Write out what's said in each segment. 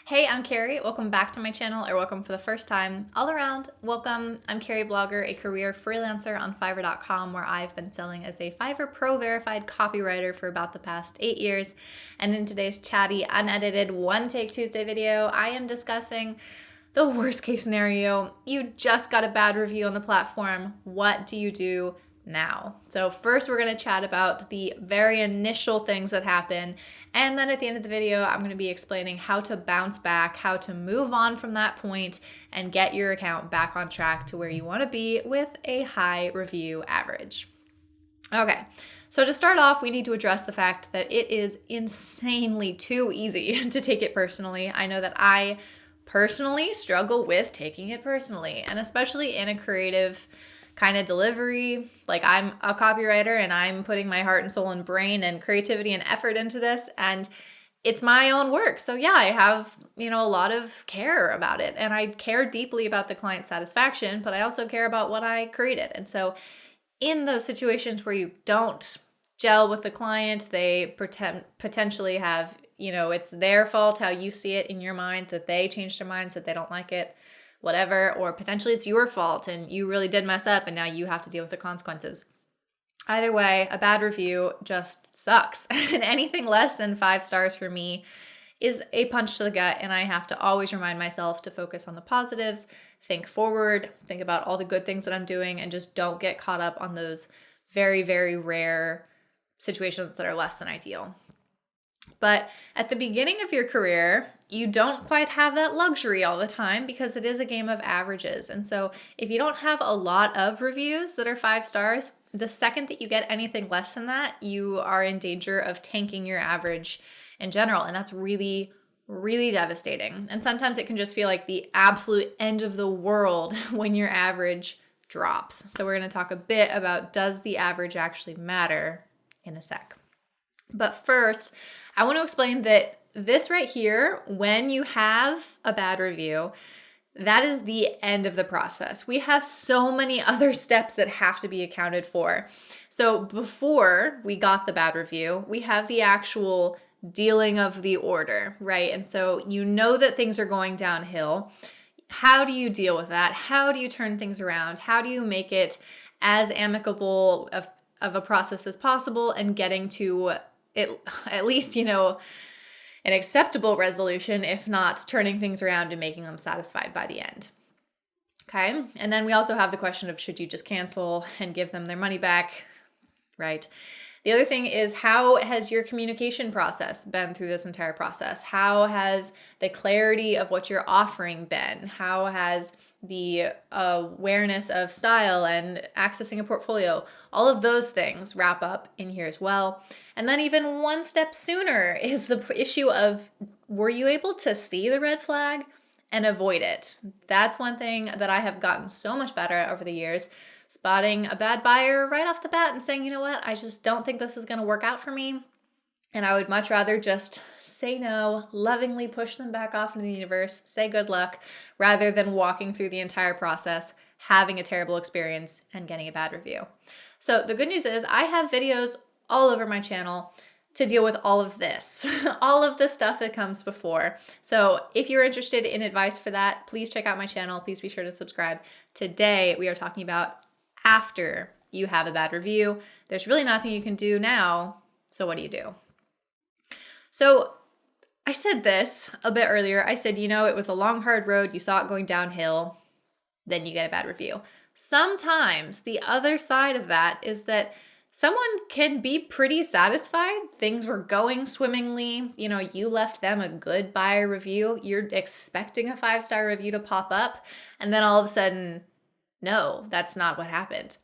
Hey, I'm Carrie. Welcome back to my channel, or welcome for the first time. All around, welcome. I'm Carrieblogger, a career freelancer on Fiverr.com, where I've been selling as a Fiverr Pro verified copywriter for about the past 8 years. And in today's chatty, unedited One Take Tuesday video, I am discussing the worst case scenario. You just got a bad review on the platform. What do you do now? So first we're going to chat about the very initial things that happen, and then at the end of the video I'm going to be explaining how to bounce back, how to move on from that point and get your account back on track to where you want to be with a high review average. Okay, so to start off, we need to address the fact that it is insanely too easy to take it personally. I know that I personally struggle with taking it personally, and especially in a creative kind of delivery. Like, I'm a copywriter and I'm putting my heart and soul and brain and creativity and effort into this, and it's my own work. So yeah, I have, a lot of care about it, and I care deeply about the client satisfaction, but I also care about what I created. And so in those situations where you don't gel with the client, they potentially have, it's their fault how you see it in your mind, that they changed their minds, that they don't like it, whatever, or potentially it's your fault and you really did mess up and now you have to deal with the consequences. Either way, a bad review just sucks. And anything less than 5 stars for me is a punch to the gut, and I have to always remind myself to focus on the positives, think forward, think about all the good things that I'm doing, and just don't get caught up on those very, very rare situations that are less than ideal. But at the beginning of your career, you don't quite have that luxury all the time because it is a game of averages. And so if you don't have a lot of reviews that are 5 stars, the second that you get anything less than that, you are in danger of tanking your average in general. And that's really, really devastating. And sometimes it can just feel like the absolute end of the world when your average drops. So we're going to talk a bit about, does the average actually matter, in a sec. But first, I want to explain that this right here, when you have a bad review, that is the end of the process. We have so many other steps that have to be accounted for. So before we got the bad review, we have the actual dealing of the order, right? And so you know that things are going downhill. How do you deal with that? How do you turn things around? How do you make it as amicable of a process as possible and getting to it, at least, an acceptable resolution, if not turning things around and making them satisfied by the end. Okay. And then we also have the question of, should you just cancel and give them their money back? Right. The other thing is, how has your communication process been through this entire process? How has the clarity of what you're offering been? How has the awareness of style and accessing a portfolio? All of those things wrap up in here as well. And then even one step sooner is the issue of, were you able to see the red flag and avoid it? That's one thing that I have gotten so much better at over the years. Spotting a bad buyer right off the bat and saying, you know what, I just don't think this is going to work out for me. And I would much rather just say no, lovingly push them back off into the universe, say good luck, rather than walking through the entire process, having a terrible experience, and getting a bad review. So the good news is I have videos all over my channel to deal with all of this, all of the stuff that comes before. So if you're interested in advice for that, please check out my channel. Please be sure to subscribe. Today, we are talking about after you have a bad review. There's really nothing you can do now. So what do you do? So I said this a bit earlier. I said, it was a long, hard road. You saw it going downhill. Then you get a bad review. Sometimes the other side of that is that someone can be pretty satisfied. Things were going swimmingly. You left them a good buyer review. You're expecting a 5-star review to pop up. And then all of a sudden, no, that's not what happened.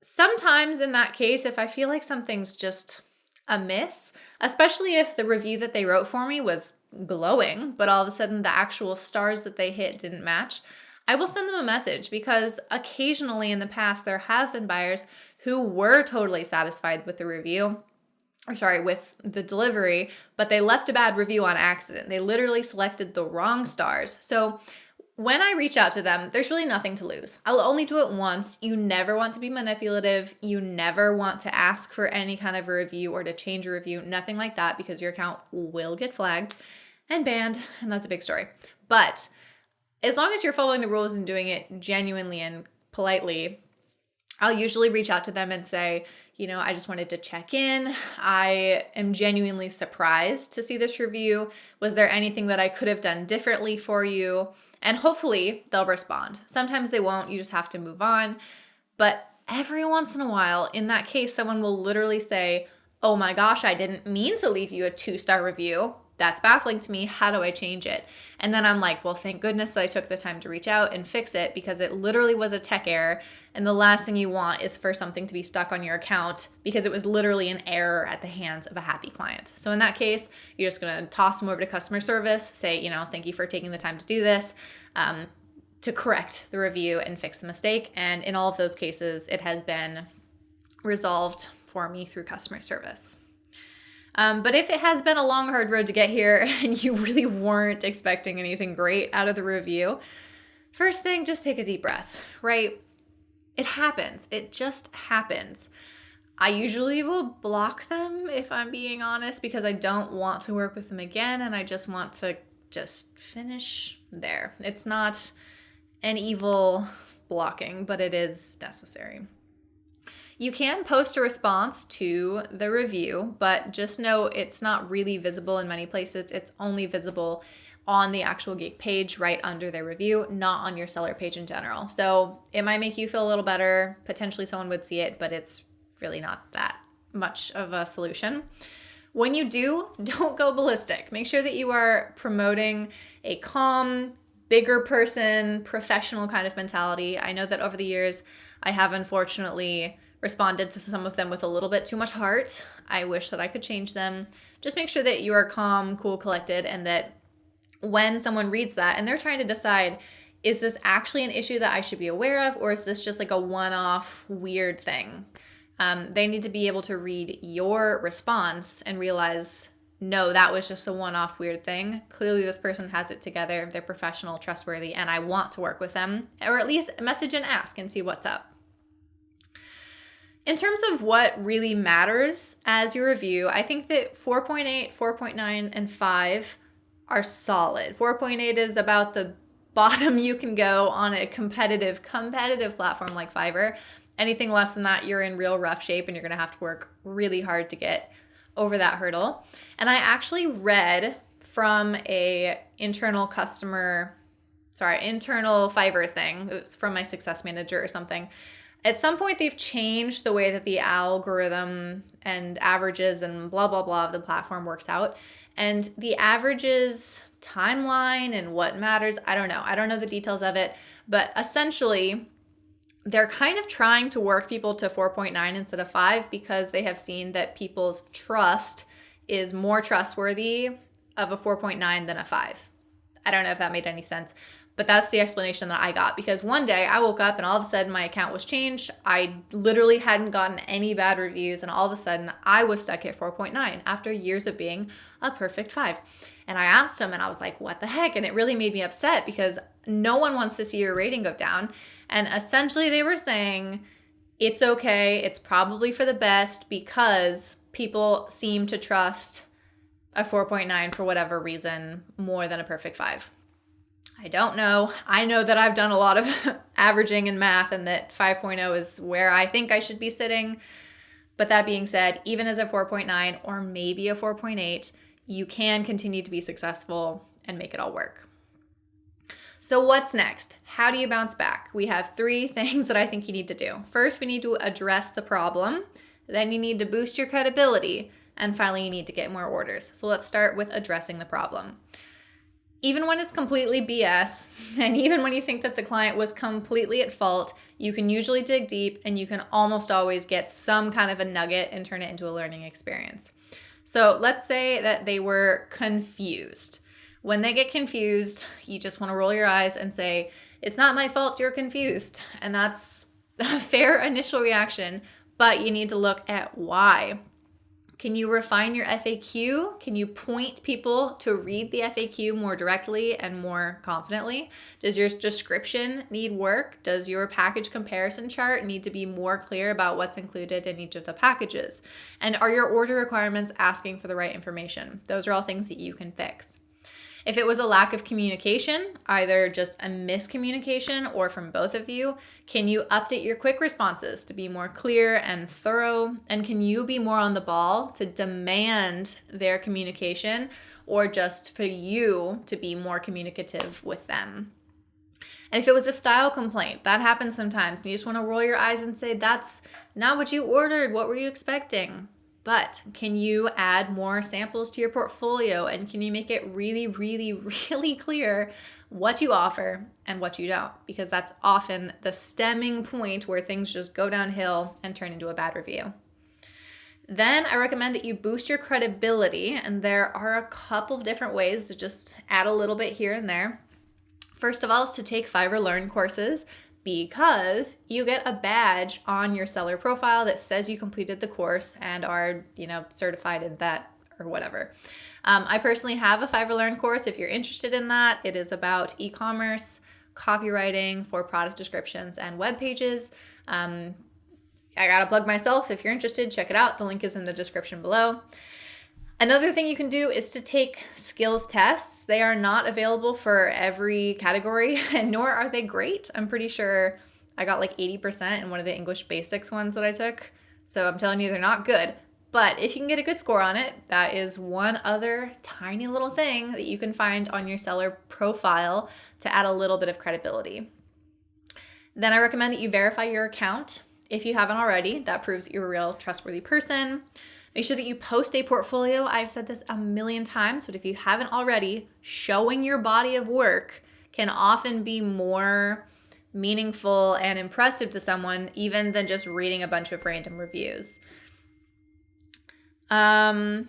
Sometimes in that case, if I feel like something's just amiss, especially if the review that they wrote for me was glowing, but all of a sudden the actual stars that they hit didn't match, I will send them a message, because occasionally in the past there have been buyers who were totally satisfied with the with the delivery, but they left a bad review on accident. They literally selected the wrong stars. So when I reach out to them, there's really nothing to lose. I'll only do it once. You never want to be manipulative. You never want to ask for any kind of a review or to change a review, nothing like that, because your account will get flagged. and banned, and that's a big story. But as long as you're following the rules and doing it genuinely and politely, I'll usually reach out to them and say, I just wanted to check in. I am genuinely surprised to see this review. Was there anything that I could have done differently for you? And hopefully they'll respond. Sometimes they won't. You just have to move on. But every once in a while, in that case, someone will literally say, oh my gosh, I didn't mean to leave you a 2-star review. That's baffling to me. How do I change it? And then I'm like, well, thank goodness that I took the time to reach out and fix it, because it literally was a tech error. And the last thing you want is for something to be stuck on your account because it was literally an error at the hands of a happy client. So in that case, you're just going to toss them over to customer service, say, thank you for taking the time to do this, to correct the review and fix the mistake. And in all of those cases, it has been resolved for me through customer service. But if it has been a long, hard road to get here and you really weren't expecting anything great out of the review, first thing, just take a deep breath, right? It happens. It just happens. I usually will block them, if I'm being honest, because I don't want to work with them again, and I just want to just finish there. It's not an evil blocking, but it is necessary. You can post a response to the review, but just know it's not really visible in many places. It's only visible on the actual gig page right under their review, not on your seller page in general. So it might make you feel a little better. Potentially someone would see it, but it's really not that much of a solution. When you do, don't go ballistic. Make sure that you are promoting a calm, bigger person, professional kind of mentality. I know that over the years, I have unfortunately responded to some of them with a little bit too much heart. I wish that I could change them. Just make sure that you are calm, cool, collected, and that when someone reads that and they're trying to decide, is this actually an issue that I should be aware of, or is this just like a one-off weird thing? They need to be able to read your response and realize, no, that was just a one-off weird thing. Clearly this person has it together. They're professional, trustworthy, and I want to work with them, or at least message and ask and see what's up. In terms of what really matters as your review, I think that 4.8, 4.9, and 5 are solid. 4.8 is about the bottom you can go on a competitive platform like Fiverr. Anything less than that, you're in real rough shape and you're going to have to work really hard to get over that hurdle. And I actually read from a internal Fiverr thing. It was from my success manager or something. At some point, they've changed the way that the algorithm and averages and blah, blah, blah of the platform works out. And the averages timeline and what matters, I don't know. I don't know the details of it. But essentially, they're kind of trying to work people to 4.9 instead of 5 because they have seen that people's trust is more trustworthy of a 4.9 than a 5. I don't know if that made any sense. But that's the explanation that I got, because one day I woke up and all of a sudden my account was changed. I literally hadn't gotten any bad reviews, and all of a sudden I was stuck at 4.9 after years of being a perfect 5. And I asked them and I was like, what the heck? And it really made me upset because no one wants to see your rating go down. And essentially they were saying, it's okay, it's probably for the best because people seem to trust a 4.9 for whatever reason more than a perfect 5. I don't know. I know that I've done a lot of averaging and math and that 5.0 is where I think I should be sitting. But that being said, even as a 4.9 or maybe a 4.8, you can continue to be successful and make it all work. So what's next? How do you bounce back? We have 3 things that I think you need to do. First, we need to address the problem. Then you need to boost your credibility. And finally, you need to get more orders. So let's start with addressing the problem. Even when it's completely BS, and even when you think that the client was completely at fault, you can usually dig deep and you can almost always get some kind of a nugget and turn it into a learning experience. So let's say that they were confused. When they get confused, you just want to roll your eyes and say, it's not my fault, you're confused. And that's a fair initial reaction, but you need to look at why. Can you refine your FAQ? Can you point people to read the FAQ more directly and more confidently? Does your description need work? Does your package comparison chart need to be more clear about what's included in each of the packages? And are your order requirements asking for the right information? Those are all things that you can fix. If it was a lack of communication, either just a miscommunication or from both of you, can you update your quick responses to be more clear and thorough? And can you be more on the ball to demand their communication, or just for you to be more communicative with them? And if it was a style complaint, that happens sometimes. And you just want to roll your eyes and say, that's not what you ordered. What were you expecting? But can you add more samples to your portfolio? And can you make it really, really, really clear what you offer and what you don't? Because that's often the stemming point where things just go downhill and turn into a bad review. Then I recommend that you boost your credibility. And there are a couple of different ways to just add a little bit here and there. First of all is to take Fiverr Learn courses, because you get a badge on your seller profile that says you completed the course and are, certified in that or whatever. I personally have a Fiverr Learn course. If you're interested in that, it is about e-commerce, copywriting for product descriptions and web pages. I gotta plug myself. If you're interested, check it out. The link is in the description below. Another thing you can do is to take skills tests. They are not available for every category, and nor are they great. I'm pretty sure I got like 80% in one of the English basics ones that I took. So I'm telling you, they're not good. But if you can get a good score on it, that is one other tiny little thing that you can find on your seller profile to add a little bit of credibility. Then I recommend that you verify your account. If you haven't already, that proves that you're a real trustworthy person. Make sure that you post a portfolio. I've said this a million times, but if you haven't already, showing your body of work can often be more meaningful and impressive to someone even than just reading a bunch of random reviews. Updating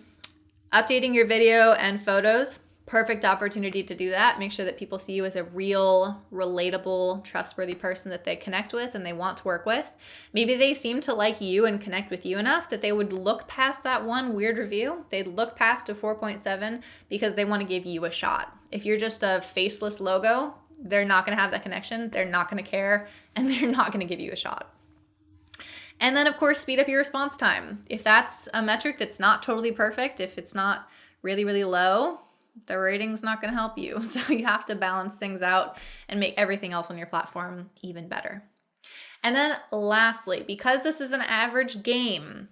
your video and photos. Perfect opportunity to do that. Make sure that people see you as a real, relatable, trustworthy person that they connect with and they want to work with. Maybe they seem to like you and connect with you enough that they would look past that one weird review. They'd look past a 4.7 because they want to give you a shot. If you're just a faceless logo, they're not going to have that connection. They're not going to care, and they're not going to give you a shot. And then, of course, speed up your response time. If that's a metric that's not totally perfect, if it's not really, really low, the rating's not going to help you. So you have to balance things out and make everything else on your platform even better. And then lastly, because this is an average game,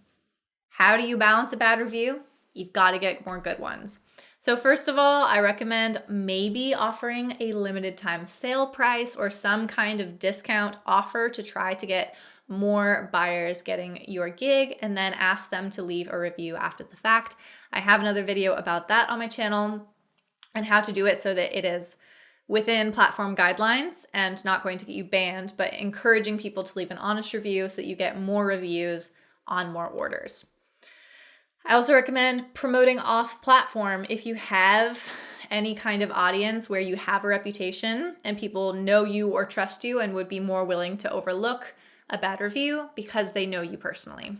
how do you balance a bad review? You've got to get more good ones. So first of all, I recommend maybe offering a limited time sale price or some kind of discount offer to try to get more buyers getting your gig, and then ask them to leave a review after the fact. I have another video about that on my channel and how to do it so that it is within platform guidelines and not going to get you banned, but encouraging people to leave an honest review so that you get more reviews on more orders. I also recommend promoting off platform. If you have any kind of audience where you have a reputation and people know you or trust you and would be more willing to overlook a bad review because they know you personally.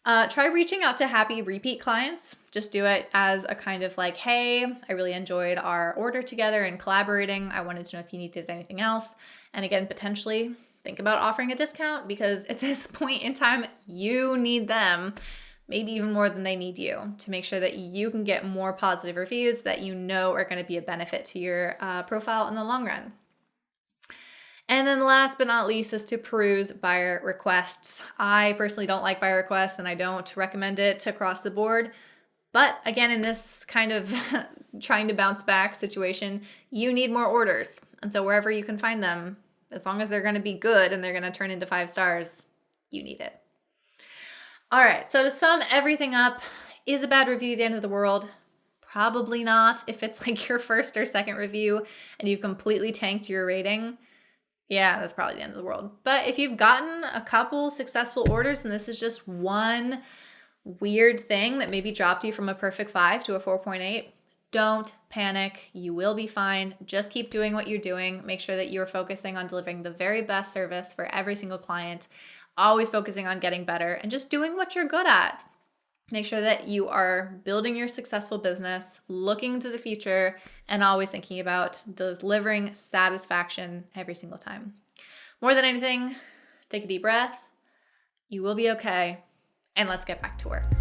Try reaching out to happy repeat clients. Just do it as a kind of like, hey, I really enjoyed our order together and collaborating. I wanted to know if you needed anything else. And again, potentially think about offering a discount, because at this point in time, you need them, maybe even more than they need you, to make sure that you can get more positive reviews that you know are going to be a benefit to your profile in the long run. And then last but not least is to peruse buyer requests. I personally don't like buyer requests and I don't recommend it across the board. But again, in this kind of trying to bounce back situation, you need more orders. And so wherever you can find them, as long as they're going to be good and they're going to turn into 5 stars, you need it. All right, so to sum everything up, is a bad review the end of the world? Probably not. If it's like your first or second review and you completely tanked your rating, yeah, that's probably the end of the world. But if you've gotten a couple successful orders and this is just one weird thing that maybe dropped you from a perfect 5 to a 4.8, don't panic. You will be fine. Just keep doing what you're doing. Make sure that you're focusing on delivering the very best service for every single client, always focusing on getting better and just doing what you're good at. Make sure that you are building your successful business, looking to the future, and always thinking about delivering satisfaction every single time. More than anything, take a deep breath. You will be okay. And let's get back to work.